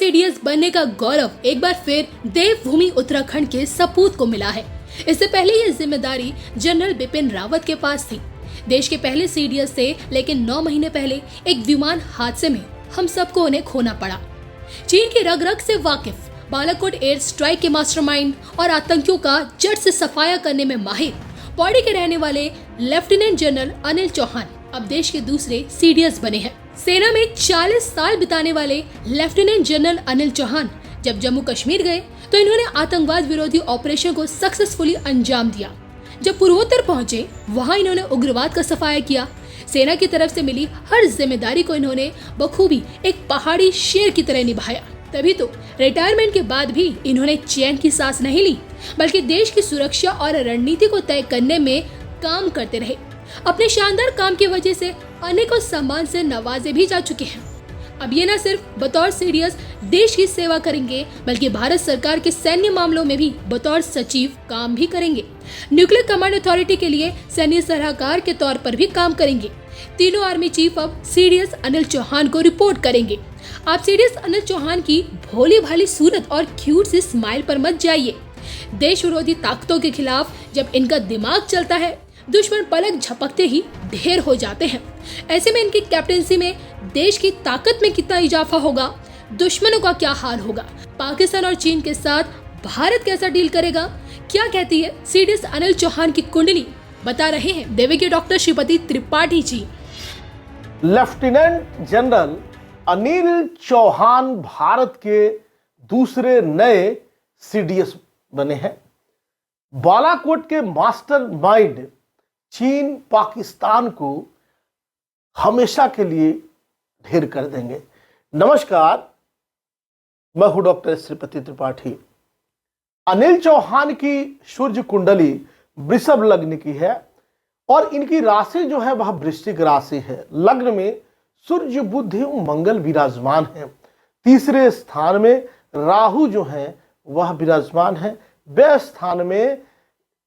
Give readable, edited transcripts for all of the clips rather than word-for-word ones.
CDS बनने का गौरव एक बार फिर देवभूमि उत्तराखंड के सपूत को मिला है। इससे पहले ये जिम्मेदारी जनरल बिपिन रावत के पास थी। देश के पहले सीडीएस थे, लेकिन 9 महीने पहले एक विमान हादसे में हम सबको उन्हें खोना पड़ा। चीन की रग रग से वाकिफ, बालाकोट एयर स्ट्राइक के मास्टरमाइंड और आतंकियों का जड़ से सफाया करने में माहिर पौड़ी के रहने वाले लेफ्टिनेंट जनरल अनिल चौहान अब देश के दूसरे सीडीएस बने हैं। सेना में 40 साल बिताने वाले लेफ्टिनेंट जनरल अनिल चौहान जब जम्मू कश्मीर गए तो इन्होंने आतंकवाद विरोधी ऑपरेशन को सक्सेसफुली अंजाम दिया। जब पूर्वोत्तर पहुंचे वहां इन्होंने उग्रवाद का सफाया किया। सेना की तरफ से मिली हर जिम्मेदारी को इन्होंने बखूबी एक पहाड़ी शेर की तरह निभाया। तभी तो रिटायरमेंट के बाद भी इन्होंने चैन की सांस नहीं ली, बल्कि देश की सुरक्षा और रणनीति को तय करने में काम करते रहे। अपने शानदार काम की वजह से अनेकों सम्मान से नवाजे भी जा चुके हैं। अब ये न सिर्फ बतौर सीडीएस देश की सेवा करेंगे, बल्कि भारत सरकार के सैन्य मामलों में भी बतौर सचिव काम भी करेंगे। न्यूक्लियर कमांड अथॉरिटी के लिए सैन्य सलाहकार के तौर पर भी काम करेंगे। तीनों आर्मी चीफ अब सीडीएस अनिल चौहान को रिपोर्ट करेंगे। आप सीडीएस अनिल चौहान की भोली भाली सूरत और क्यूट सी स्माइल पर मत जाइए। देश विरोधी ताकतों के खिलाफ जब इनका दिमाग चलता है, दुश्मन पलक झपकते ही ढेर हो जाते हैं। ऐसे में इनकी कैप्टेंसी में देश की ताकत में कितना इजाफा होगा, दुश्मनों का क्या हाल होगा, पाकिस्तान और चीन के साथ भारत कैसा डील करेगा, क्या कहती है सीडीएस अनिल चौहान की कुंडली, बता रहे हैं देवी के doctor Shripati Tripathi ji. Lieutenant general Anil Chauhan Bharat के दूसरे नए सीडीएस बने हैं। बालाकोट के मास्टरमाइंड चीन पाकिस्तान को हमेशा के लिए ढेर कर देंगे। नमस्कार, मैं हूं डॉक्टर श्रीपति त्रिपाठी। अनिल चौहान की सूर्य कुंडली वृषभ लग्न की है और इनकी राशि जो है वह वृश्चिक राशि है। लग्न में सूर्य बुध एवं मंगल विराजमान है। तीसरे स्थान में राहु जो है वह विराजमान है। व्यय स्थान में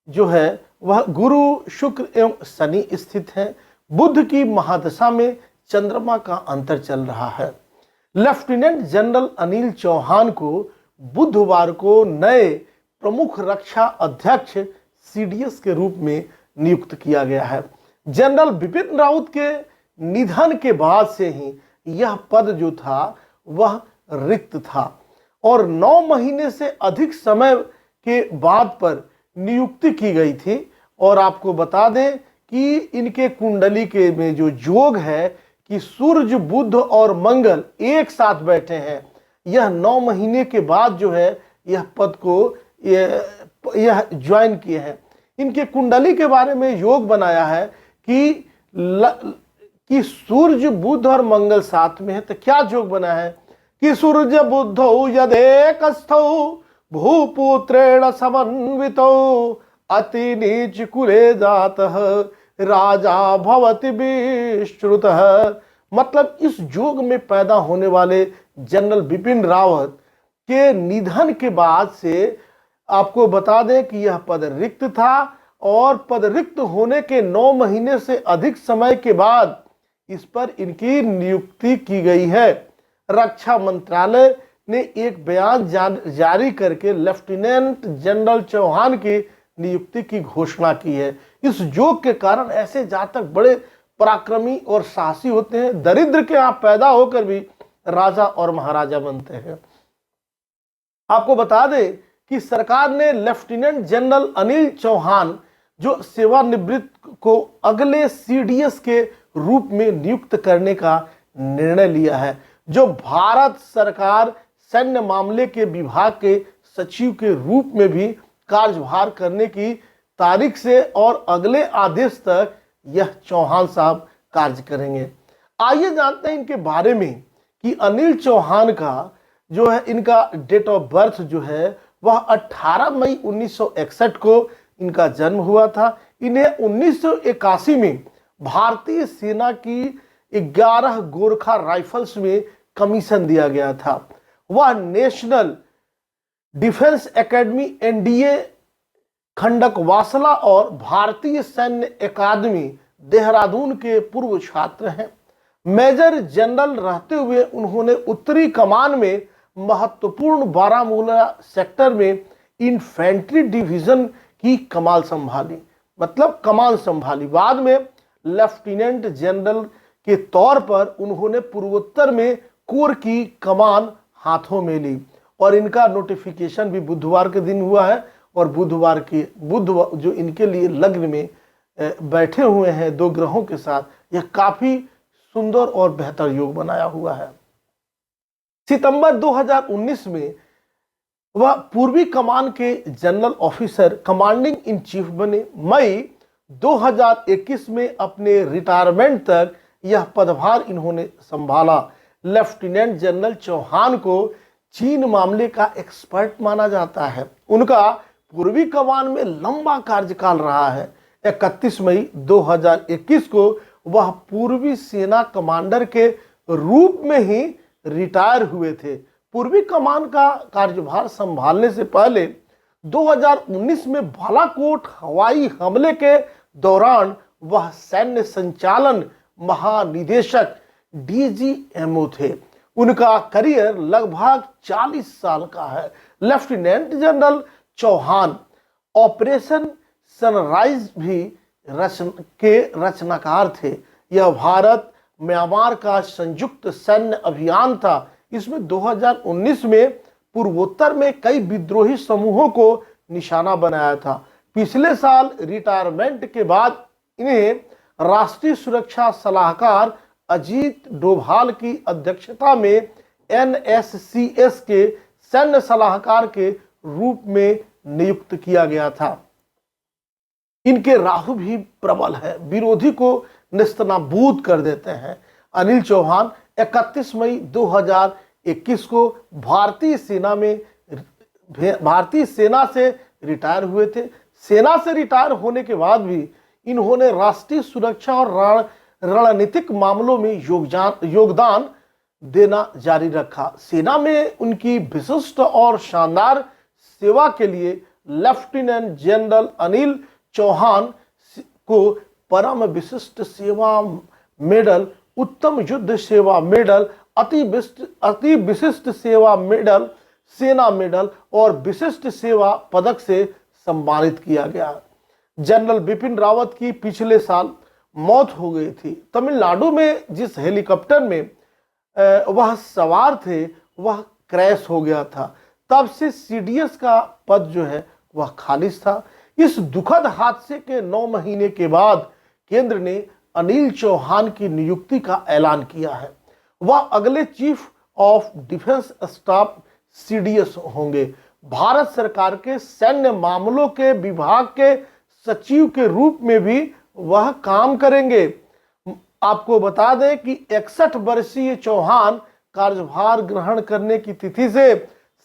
जो है वह गुरु, शुक्र एवं शनि स्थित है। बुध की महादशा में चंद्रमा का अंतर चल रहा है। लेफ्टिनेंट जनरल अनिल चौहान को बुधवार को नए प्रमुख रक्षा अध्यक्ष सीडीएस के रूप में नियुक्त किया गया है। जनरल बिपिन रावत के निधन के बाद से ही यह पद जो था वह रिक्त था और 9 महीने से अधिक समय के बाद पर नियुक्ति की गई थी। और आपको बता दें कि इनके कुंडली के में जो योग है कि सूर्य, बुध और मंगल एक साथ बैठे हैं, यह 9 महीने के बाद जो है यह पद को यह ज्वाइन किए हैं। इनके कुंडली के बारे में योग बनाया है कि सूर्य, बुध और मंगल साथ में है। तो क्या योग बना है कि सूर्य बुधौ यदेकस्थौ भूपुत्रेण समन्वितौ अति नीच कुले जातः राजा भवति विश्रुतः। मतलब इस योग में पैदा होने वाले जनरल बिपिन रावत के निधन के बाद से आपको बता दें कि यह पद रिक्त था और पद रिक्त होने के 9 महीने से अधिक समय के बाद इस पर इनकी नियुक्ति की गई है। रक्षा मंत्रालय ने एक बयान जारी करके लेफ्टिनेंट जनरल चौहान की नियुक्ति की घोषणा की है। इस योग के कारण ऐसे जातक बड़े पराक्रमी और साहसी होते हैं। दरिद्र के यहाँ पैदा होकर भी राजा और महाराजा बनते हैं। आपको बता दें कि सरकार ने लेफ्टिनेंट जनरल अनिल चौहान जो सेवानिवृत्त को अगले सीडीएस के रूप में नियुक्त करने का निर्णय लिया है, जो भारत सरकार सैन्य मामले के विभाग के सचिव के रूप में भी कार्यभार करने की तारीख से और अगले आदेश तक यह चौहान साहब कार्य करेंगे। आइए जानते हैं इनके बारे में कि अनिल चौहान का जो है इनका डेट ऑफ बर्थ जो है वह 18 मई 1961 को इनका जन्म हुआ था। इन्हें 1981 में भारतीय सेना की 11 गोरखा राइफल्स में कमीशन दिया गया था। वह नेशनल डिफेंस एकेडमी एनडीए खंडकवासला और भारतीय सैन्य अकादमी देहरादून के पूर्व छात्र हैं। मेजर जनरल रहते हुए उन्होंने उत्तरी कमान में महत्वपूर्ण बारामूला सेक्टर में इन्फेंट्री डिवीजन की कमान संभाली, मतलब कमान संभाली। बाद में लेफ्टिनेंट जनरल के तौर पर उन्होंने पूर्वोत्तर में कोर की कमान हाथों में ली और इनका नोटिफिकेशन भी बुधवार के दिन हुआ है। और बुध जो इनके लिए लग्न में बैठे हुए हैं 2 ग्रहों के साथ, यह काफी सुंदर और बेहतर योग बनाया हुआ है। सितंबर 2019 में वह पूर्वी कमान के general officer commanding in chief बने। मई 2021 में अपने रिटायरमेंट तक यह पदभार इन्होंने संभाला। लेफ्टिनेंट जनरल चौहान को चीन मामले का एक्सपर्ट माना जाता है। उनका पूर्वी कमान में लंबा कार्यकाल रहा है। 31 मई 2021 को वह पूर्वी सेना कमांडर के रूप में ही रिटायर हुए थे। पूर्वी कमान का कार्यभार संभालने से पहले 2019 में बालाकोट हवाई हमले के दौरान वह सैन्य संचालन महानिदेशक DGMO थे। उनका करियर लगभग 40 साल का है। Lieutenant general Chauhan operation sunrise भी रचनाकार थे। यह भारत म्यांमार का संयुक्त सैन्य अभियान था। इसमें 2019 में पूर्वोत्तर में कई विद्रोही समूहों को निशाना बनाया था। पिछले साल रिटायरमेंट के बाद इन्हें राष्ट्रीय सुरक्षा सलाहकार अजीत डोभाल की अध्यक्षता में NSCS के सैन्य सलाहकार के रूप में नियुक्त किया गया था। इनके राहु भी प्रबल है, विरोधी को नेस्तनाबूद कर देते हैं। अनिल चौहान 31 मई 2021 को भारतीय सेना से रिटायर हुए थे। सेना से रिटायर होने के बाद भी इन्होंने राष्ट्रीय सुरक्षा और रणनीतिक मामलों में योगदान देना जारी रखा। सेना में उनकी विशिष्ट और शानदार सेवा के लिए लेफ्टिनेंट जनरल अनिल चौहान को परम विशिष्ट सेवा मेडल, उत्तम युद्ध सेवा मेडल, अति विशिष्ट सेवा मेडल, सेना मेडल और विशिष्ट सेवा पदक से सम्मानित किया गया। जनरल बिपिन रावत की पिछले साल मौत हो गई थी। तमिलनाडु में जिस हेलीकॉप्टर में वह सवार थे वह क्रैश हो गया था। तब से CDS का पद जो है वह खालिज था। इस दुखद हादसे के 9 महीने के बाद केंद्र ने अनिल चौहान की नियुक्ति का ऐलान किया है। वह अगले chief of defence staff CDS होंगे। भारत सरकार के सैन्य मामलों के विभाग के सचिव के रूप में भी वह काम करेंगे। आपको बता दें कि 61 वर्षीय चौहान कार्यभार ग्रहण करने की तिथि से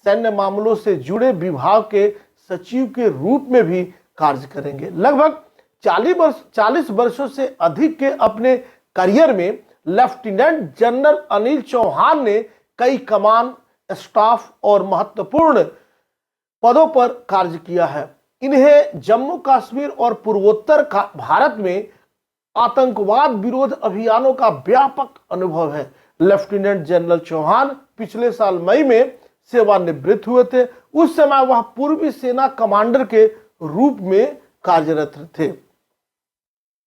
सैन्य मामलों से जुड़े विभाग के सचिव के रूप में भी कार्य करेंगे। लगभग 40 वर्षों से अधिक के अपने करियर में लेफ्टिनेंट जनरल अनिल चौहान ने कई कमान, स्टाफ और महत्वपूर्ण पदों पर कार्य किया है। इन्हें जम्मू कश्मीर और पूर्वोत्तर का भारत में आतंकवाद विरोध अभियानों का व्यापक अनुभव है। लेफ्टिनेंट जनरल चौहान पिछले साल मई में सेवानिवृत्त हुए थे। उस समय वह पूर्वी सेना कमांडर के रूप में कार्यरत थे।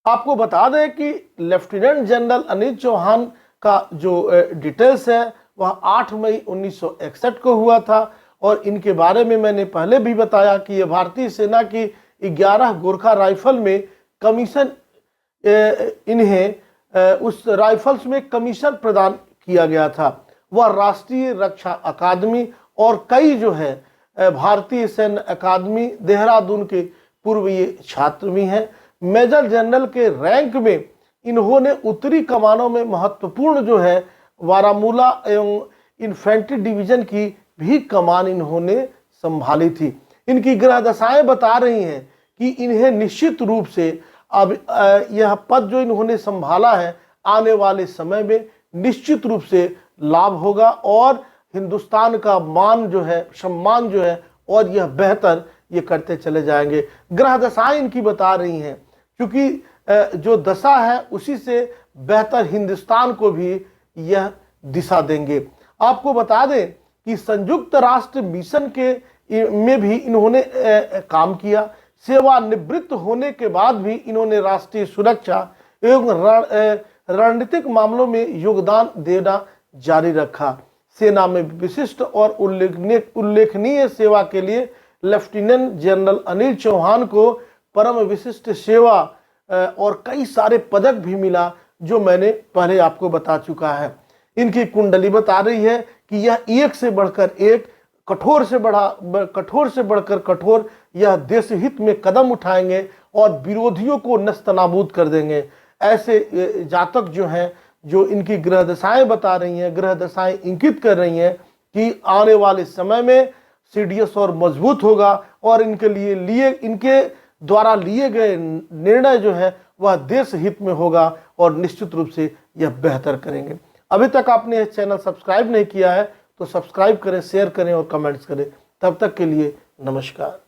आपको बता दें कि लेफ्टिनेंट जनरल अनिल चौहान का जो डिटेल्स है वह 8 मई 1961 को हुआ था और इनके बारे में मैंने पहले भी बताया कि यह भारतीय सेना की 11 गोरखा राइफल में कमीशन, इन्हें उस राइफल्स में कमीशन प्रदान किया गया था। वह राष्ट्रीय रक्षा अकादमी और कई जो है भारतीय सैन्य अकादमी देहरादून के पूर्वीय छात्र भी हैं। मेजर जनरल के रैंक में इन्होंने उत्तरी कमानों में महत्वपूर्ण जो है बारामूला एवं इन्फेंट्री डिवीजन की भी कमान इन्होंने संभाली थी। इनकी ग्रह दशाएं बता रही हैं कि इन्हें निश्चित रूप से अब यह पद जो इन्होंने संभाला है आने वाले समय में निश्चित रूप से लाभ होगा और हिंदुस्तान का मान जो है, सम्मान जो है और यह बेहतर ये करते चले जाएंगे। ग्रह दशाएं इनकी बता रही हैं क्योंकि जो दशा है उसी से बेहतर हिंदुस्तान को भी यह दिशा देंगे। आपको बता दें कि संयुक्त राष्ट्र मिशन के में भी इन्होंने काम किया। सेवानिवृत्त होने के बाद भी इन्होंने राष्ट्रीय सुरक्षा एवं रणनीतिक मामलों में योगदान देना जारी रखा। सेना में विशिष्ट और उल्लेखनीय सेवा के लिए लेफ्टिनेंट जनरल अनिल चौहान को परम विशिष्ट सेवा और कई सारे पदक भी मिला, जो मैंने पहले आपको बता चुका है। इनकी कुंडली बता रही है कि यह एक से बढ़कर एक, कठोर से बढ़कर कठोर, यह देश हित में कदम उठाएंगे और विरोधियों को नस्तनाबूद कर देंगे। ऐसे जातक जो हैं, जो इनकी ग्रह दशाएं बता रही हैं, ग्रह दशाएं इंगित कर रही हैं कि आने वाले समय में सीडीएस और मजबूत होगा और इनके द्वारा लिए गए निर्णय जो है वह देश हित में होगा और निश्चित रूप से यह बेहतर करेंगे। अभी तक आपने यह चैनल सब्सक्राइब नहीं किया है तो सब्सक्राइब करें, शेयर करें और कमेंट्स करें। तब तक के लिए नमस्कार।